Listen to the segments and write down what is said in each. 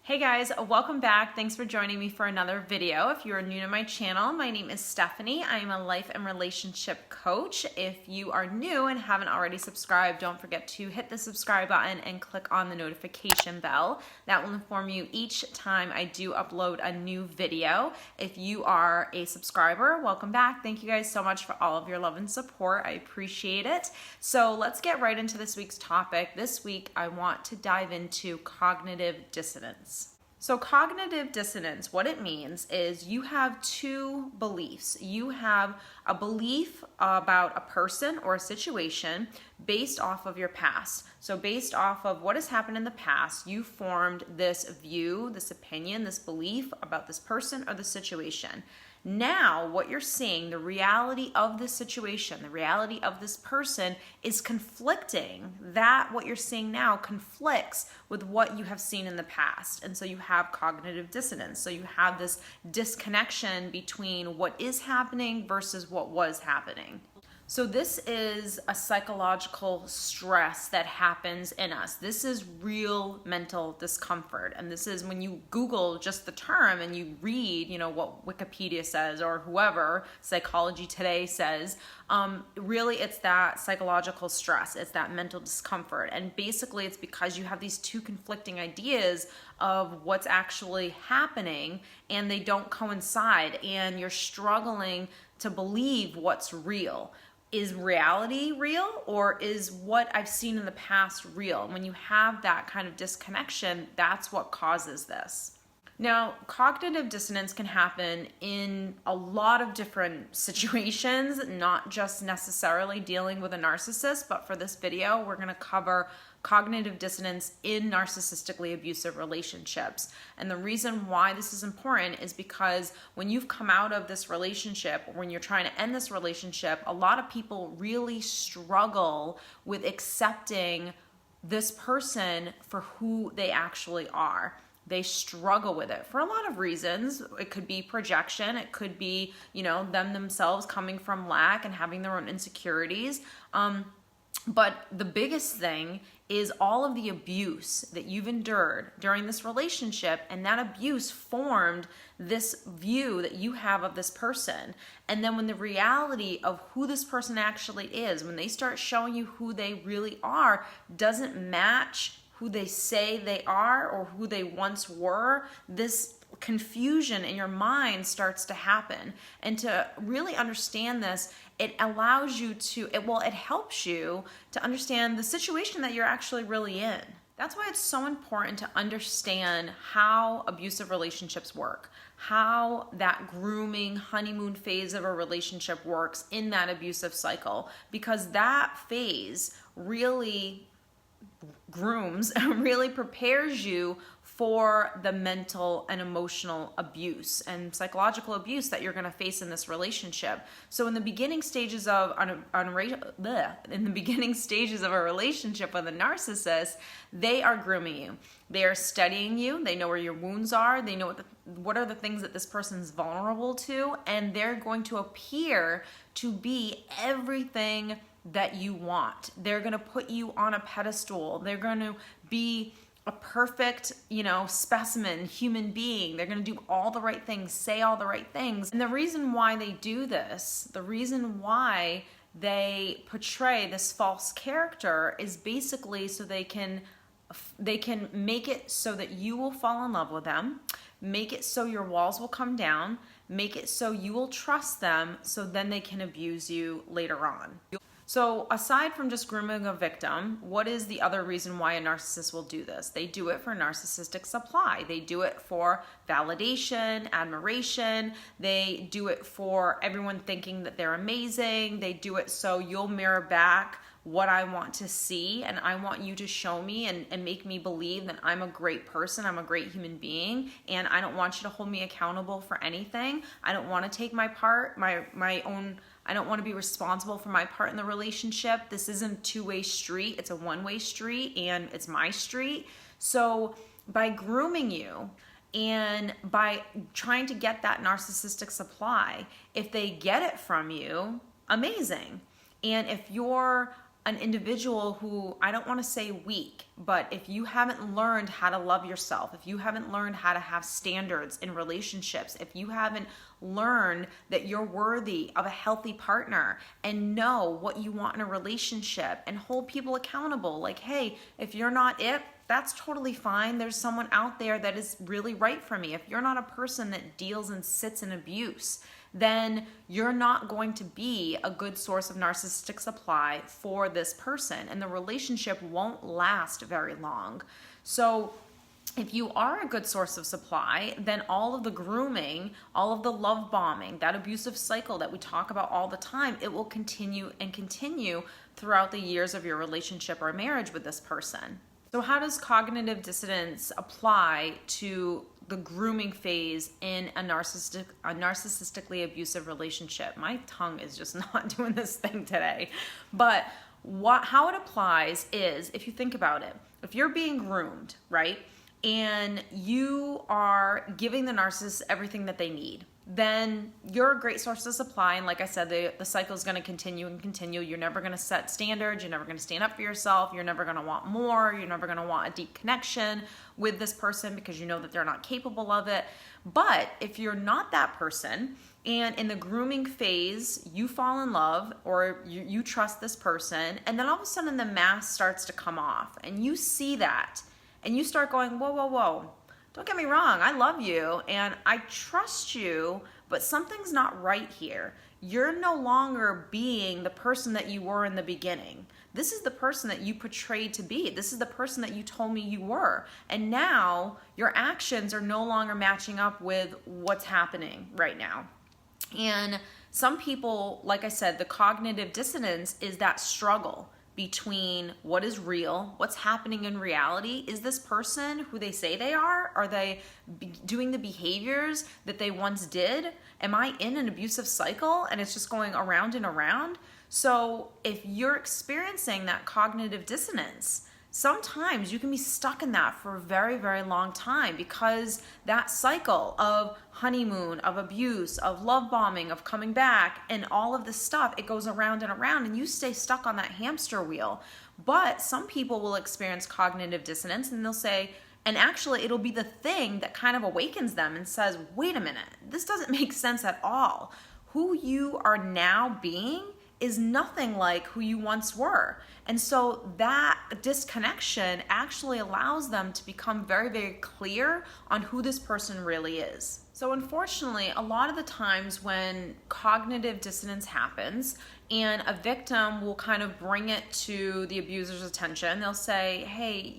Hey guys, welcome back. Thanks for joining me for another video. If you are new to my channel, my name is Stephanie. I am a life and relationship coach. If you are new and haven't already subscribed, don't forget to hit the subscribe button and click on the notification bell. That will inform you each time I do upload a new video. If you are a subscriber, welcome back. Thank you guys so much for all of your love and support. I appreciate it. So let's get right into this week's topic. This week, I want to dive into cognitive dissonance. So cognitive dissonance, what it means is you have two beliefs. You have a belief about a person or a situation based off of your past. So based off of what has happened in the past, you formed this view, this opinion, this belief about this person or the situation. Now, what you're seeing, the reality of this situation, the reality of this person is conflicting. That what you're seeing now conflicts with what you have seen in the past. And so you have cognitive dissonance. So you have this disconnection between what is happening versus what was happening. So this is a psychological stress that happens in us. This is real mental discomfort. And this is when you Google just the term and you read, what Wikipedia says or whoever, Psychology Today says, really it's that psychological stress. It's that mental discomfort. And basically it's because you have these two conflicting ideas of what's actually happening and they don't coincide and you're struggling to believe what's real. Is reality real or is what I've seen in the past real? When you have that kind of disconnection, that's what causes this. Now, cognitive dissonance can happen in a lot of different situations, not just necessarily dealing with a narcissist, but for this video, we're going to cover cognitive dissonance in narcissistically abusive relationships. And the reason why this is important is because when you've come out of this relationship, or when you're trying to end this relationship, a lot of people really struggle with accepting this person for who they actually are. They struggle with it for a lot of reasons. It could be projection. It could be, them themselves coming from lack and having their own insecurities. But the biggest thing is all of the abuse that you've endured during this relationship, and that abuse formed this view that you have of this person. And then when the reality of who this person actually is, when they start showing you who they really are, doesn't match who they say they are or who they once were, this confusion in your mind starts to happen. And to really understand this, it allows you to, it helps you to understand the situation that you're actually really in. That's why it's so important to understand how abusive relationships work, how that grooming honeymoon phase of a relationship works in that abusive cycle, because that phase really grooms, really prepares you for the mental and emotional abuse and psychological abuse that you're going to face in this relationship. So in the beginning stages of a relationship with a narcissist, they are grooming you. They are studying you. They know where your wounds are. They know what are the things that this person's vulnerable to, and they're going to appear to be everything that you want. They're going to put you on a pedestal. They're going to be a perfect, specimen, human being. They're going to do all the right things, say all the right things. And the reason why they do this, the reason why they portray this false character is basically so they can make it so that you will fall in love with them, make it so your walls will come down, make it so you will trust them, so then they can abuse you later on. So aside from just grooming a victim, what is the other reason why a narcissist will do this? They do it for narcissistic supply. They do it for validation, admiration. They do it for everyone thinking that they're amazing. They do it so you'll mirror back what I want to see, and I want you to show me and make me believe that I'm a great person, I'm a great human being, and I don't want you to hold me accountable for anything. I don't want to take my part, my own, I don't want to be responsible for my part in the relationship. This isn't a two-way street, it's a one-way street, and it's my street. So by grooming you and by trying to get that narcissistic supply, if they get it from you, amazing. And if you're an individual who, I don't want to say weak, but if you haven't learned how to love yourself, if you haven't learned how to have standards in relationships, if you haven't learned that you're worthy of a healthy partner and know what you want in a relationship and hold people accountable, like, hey, if you're not it, that's totally fine. There's someone out there that is really right for me. If you're not a person that deals and sits in abuse, then you're not going to be a good source of narcissistic supply for this person, and the relationship won't last very long. So if you are a good source of supply, then all of the grooming, all of the love bombing, that abusive cycle that we talk about all the time, it will continue and continue throughout the years of your relationship or marriage with this person. So how does cognitive dissonance apply to the grooming phase in a narcissistically abusive relationship? My tongue is just not doing this thing today. But how it applies is, if you think about it, if you're being groomed, right, and you are giving the narcissist everything that they need, then you're a great source of supply. And like I said, the cycle is going to continue and continue. You're never going to set standards. You're never going to stand up for yourself. You're never going to want more. You're never going to want a deep connection with this person because you know that they're not capable of it. But if you're not that person, and in the grooming phase, you fall in love or you trust this person, and then all of a sudden the mask starts to come off and you see that and you start going, whoa, whoa, whoa. Don't get me wrong, I love you and I trust you, but something's not right here. You're no longer being the person that you were in the beginning. This is the person that you portrayed to be. This is the person that you told me you were. And now your actions are no longer matching up with what's happening right now. And some people, like I said, the cognitive dissonance is that struggle between what is real, what's happening in reality. Is this person who they say they are? Are they doing the behaviors that they once did? Am I in an abusive cycle and it's just going around and around? So if you're experiencing that cognitive dissonance, sometimes you can be stuck in that for a very, very long time because that cycle of honeymoon, of abuse, of love bombing, of coming back, and all of this stuff, it goes around and around and you stay stuck on that hamster wheel. But some people will experience cognitive dissonance and they'll say, and actually it'll be the thing that kind of awakens them and says, wait a minute, this doesn't make sense at all. Who you are now being is nothing like who you once were. And so that disconnection actually allows them to become very, very clear on who this person really is. So unfortunately, a lot of the times when cognitive dissonance happens and a victim will kind of bring it to the abuser's attention, they'll say, hey,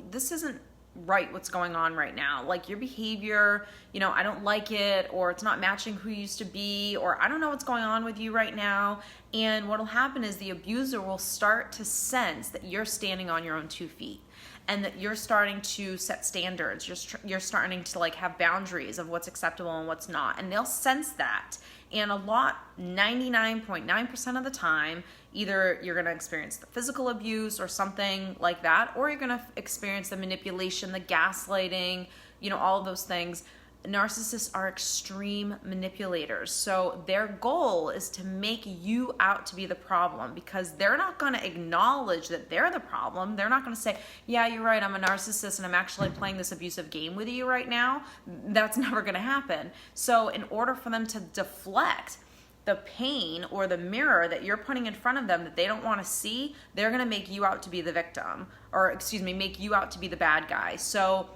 this isn't right what's going on right now. Like your behavior, I don't like it, or it's not matching who you used to be, or I don't know what's going on with you right now. And what'll happen is the abuser will start to sense that you're standing on your own 2 feet and that you're starting to set standards. You're starting to have boundaries of what's acceptable and what's not. And they'll sense that. And 99.9% of the time, either you're going to experience the physical abuse or something like that, or you're going to experience the manipulation, the gaslighting, all of those things. Narcissists are extreme manipulators. So their goal is to make you out to be the problem because they're not going to acknowledge that they're the problem. They're not going to say, yeah, you're right, I'm a narcissist and I'm actually playing this abusive game with you right now. That's never going to happen. So in order for them to deflect the pain or the mirror that you're putting in front of them that they don't want to see, they're going to make you out to be the victim, or make you out to be the bad guy. So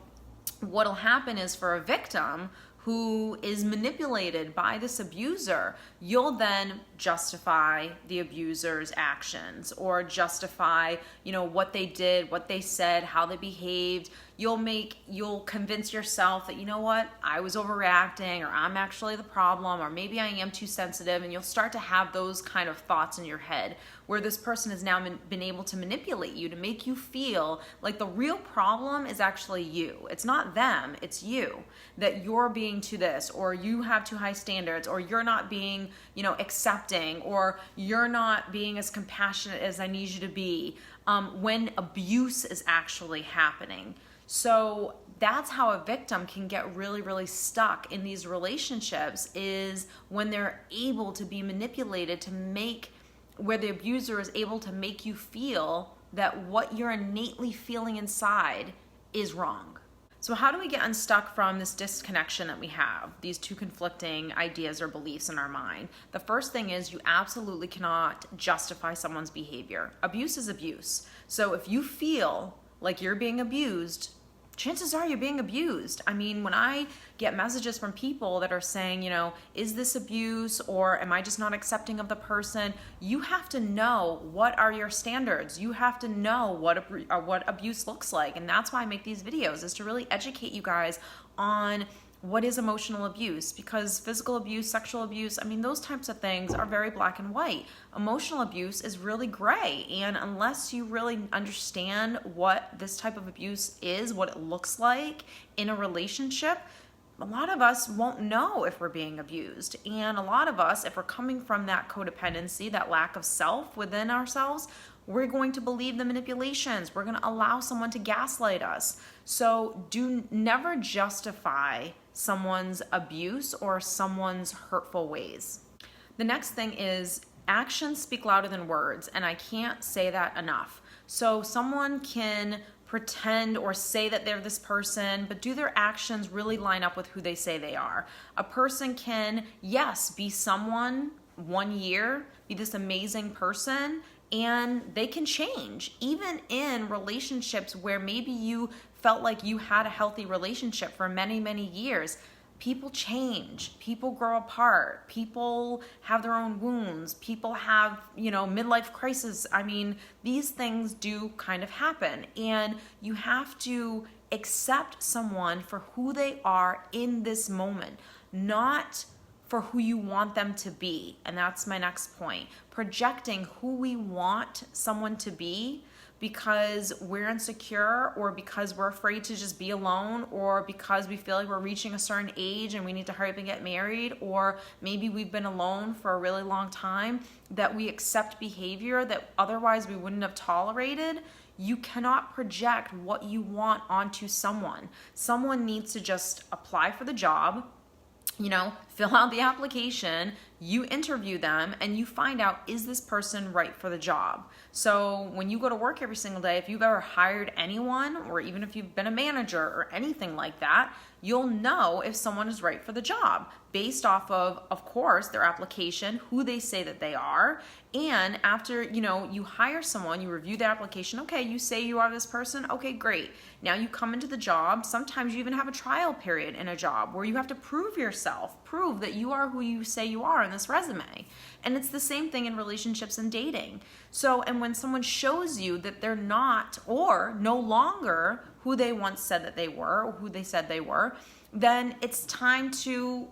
what'll happen is for a victim who is manipulated by this abuser, you'll then justify the abuser's actions or justify, what they did, what they said, how they behaved. You'll convince yourself that, I was overreacting, or I'm actually the problem, or maybe I am too sensitive, and you'll start to have those kind of thoughts in your head where this person has now been able to manipulate you to make you feel like the real problem is actually you. It's not them, it's you. That you're being too this, or you have too high standards, or you're not being, accepting, or you're not being as compassionate as I need you to be, when abuse is actually happening. So that's how a victim can get really, really stuck in these relationships, is when they're able to be manipulated to make where the abuser is able to make you feel that what you're innately feeling inside is wrong. So how do we get unstuck from this disconnection that we have, these two conflicting ideas or beliefs in our mind? The first thing is you absolutely cannot justify someone's behavior. Abuse is abuse. So if you feel like you're being abused, chances are you're being abused. I mean, when I get messages from people that are saying, you know, is this abuse or am I just not accepting of the person? You have to know what are your standards. You have to know what abuse looks like. And that's why I make these videos, is to really educate you guys on what is emotional abuse, because physical abuse, sexual abuse, I mean, those types of things are very black and white. Emotional abuse is really gray. And unless you really understand what this type of abuse is, what it looks like in a relationship, a lot of us won't know if we're being abused. And a lot of us, if we're coming from that codependency, that lack of self within ourselves, we're going to believe the manipulations. We're going to allow someone to gaslight us. So never justify someone's abuse or someone's hurtful ways. The next thing is actions speak louder than words, and I can't say that enough. So someone can pretend or say that they're this person, but do their actions really line up with who they say they are? A person can, yes, be someone 1 year, be this amazing person, and they can change. Even in relationships where maybe you felt like you had a healthy relationship for many, many years, people change, people grow apart, people have their own wounds, people have, midlife crisis. I mean, these things do kind of happen, and you have to accept someone for who they are in this moment, not for who you want them to be. And that's my next point. Projecting who we want someone to be because we're insecure, or because we're afraid to just be alone, or because we feel like we're reaching a certain age and we need to hurry up and get married, or maybe we've been alone for a really long time, that we accept behavior that otherwise we wouldn't have tolerated. You cannot project what you want onto someone. Someone needs to just apply for the job, fill out the application, you interview them, and you find out, is this person right for the job? So when you go to work every single day, if you've ever hired anyone, or even if you've been a manager or anything like that, you'll know if someone is right for the job based off of course, their application, who they say that they are. And after, you hire someone, you review the application. Okay, you say you are this person. Okay, great. Now you come into the job. Sometimes you even have a trial period in a job where you have to prove yourself, prove that you are who you say you are in this resume. And it's the same thing in relationships and dating. So, and when someone shows you that they're not, or no longer who they once said that they were, or who they said they were, then it's time to,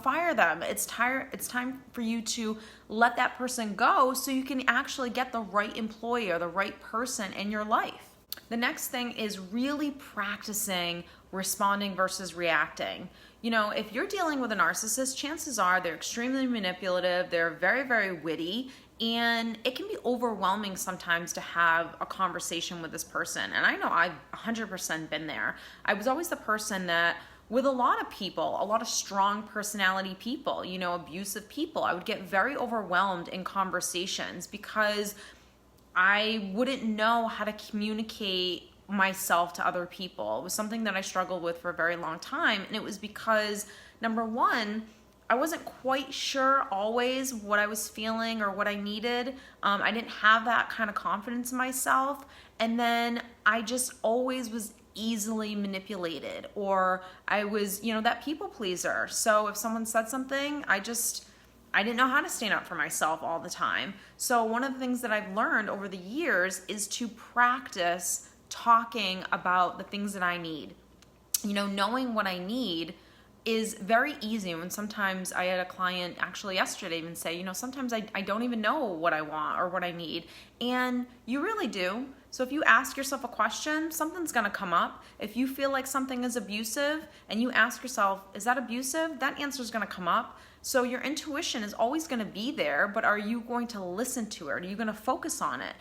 fire them. It's time for you to let that person go so you can actually get the right employee or the right person in your life. The next thing is really practicing responding versus reacting. If you're dealing with a narcissist, chances are they're extremely manipulative, they're very, very witty, and it can be overwhelming sometimes to have a conversation with this person. And I know I've 100% been there. I was always the person that, with a lot of people, a lot of strong personality people, abusive people, I would get very overwhelmed in conversations because I wouldn't know how to communicate myself to other people. It was something that I struggled with for a very long time. And it was because, number one, I wasn't quite sure always what I was feeling or what I needed. I didn't have that kind of confidence in myself. And then I just always was easily manipulated, or I was, that people pleaser. So if someone said something, I didn't know how to stand up for myself all the time. So one of the things that I've learned over the years is to practice talking about the things that I need. Knowing what I need is very easy. When sometimes I had a client actually yesterday even say, sometimes I don't even know what I want or what I need. And you really do. So if you ask yourself a question, something's going to come up. If you feel like something is abusive and you ask yourself, is that abusive? That answer is going to come up. So your intuition is always going to be there, but are you going to listen to it? Are you going to focus on it?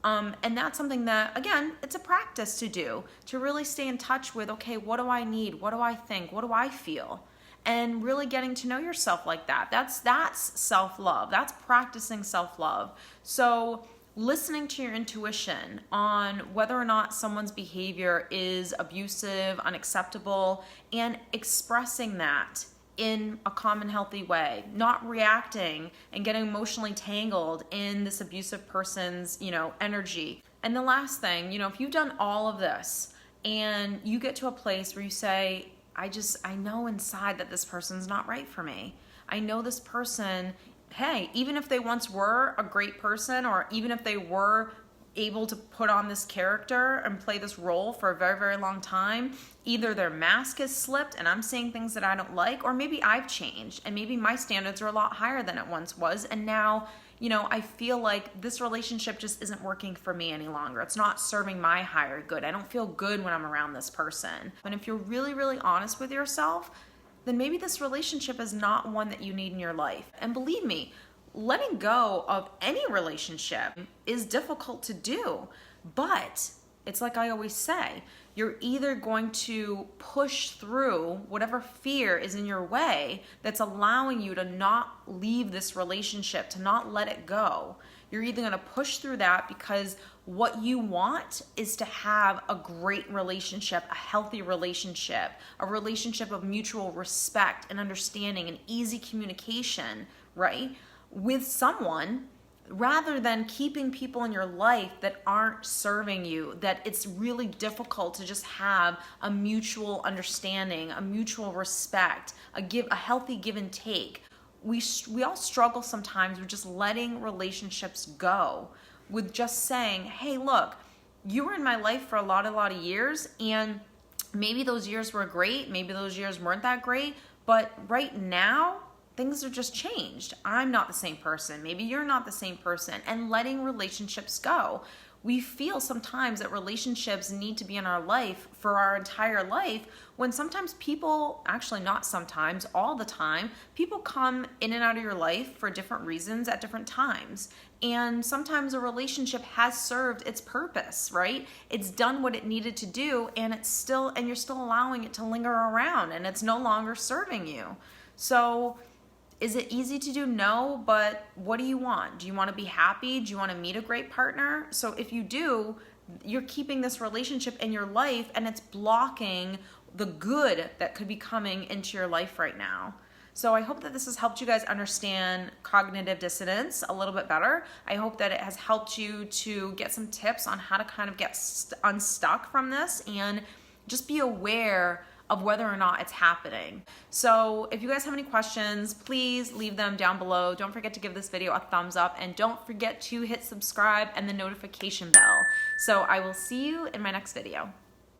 And that's something that, again, it's a practice to do, to really stay in touch with, okay, what do I need? What do I think? What do I feel? and really getting to know yourself like that. That's self-love. That's practicing self-love. So listening to your intuition on whether or not someone's behavior is abusive, unacceptable, and expressing that in a calm and healthy way, not reacting and getting emotionally tangled in this abusive person's, energy. And the last thing, if you've done all of this and you get to a place where you say, I know inside that this person's not right for me. I know this person, hey, even if they once were a great person, or even if they were able to put on this character and play this role for a very, very long time, either their mask has slipped and I'm seeing things that I don't like, or maybe I've changed and maybe my standards are a lot higher than it once was. And now, I feel like this relationship just isn't working for me any longer. It's not serving my higher good. I don't feel good when I'm around this person. And if you're really, really honest with yourself, then maybe this relationship is not one that you need in your life. And believe me, letting go of any relationship is difficult to do, but it's like I always say, you're either going to push through whatever fear is in your way that's allowing you to not leave this relationship, to not let it go. You're either going to push through that because what you want is to have a great relationship, a healthy relationship, a relationship of mutual respect and understanding and easy communication, right? With someone, rather than keeping people in your life that aren't serving you, that it's really difficult to just have a mutual understanding, a mutual respect, a healthy give and take. We all struggle sometimes with just letting relationships go, with just saying, hey, look, you were in my life for a lot of years, and maybe those years were great, maybe those years weren't that great, but right now, things are just changed. I'm not the same person. Maybe you're not the same person. And letting relationships go. We feel sometimes that relationships need to be in our life for our entire life, when sometimes people, actually not sometimes, all the time, people come in and out of your life for different reasons at different times. And sometimes a relationship has served its purpose, right? It's done what it needed to do, and you're still allowing it to linger around, and it's no longer serving you. So is it easy to do? No, but what do you want? Do you want to be happy? Do you want to meet a great partner? So if you do, you're keeping this relationship in your life, and it's blocking the good that could be coming into your life right now. So I hope that this has helped you guys understand cognitive dissonance a little bit better. I hope that it has helped you to get some tips on how to kind of get unstuck from this and just be aware of whether or not it's happening. So if you guys have any questions, please leave them down below. Don't forget to give this video a thumbs up, and don't forget to hit subscribe and the notification bell. So I will see you in my next video.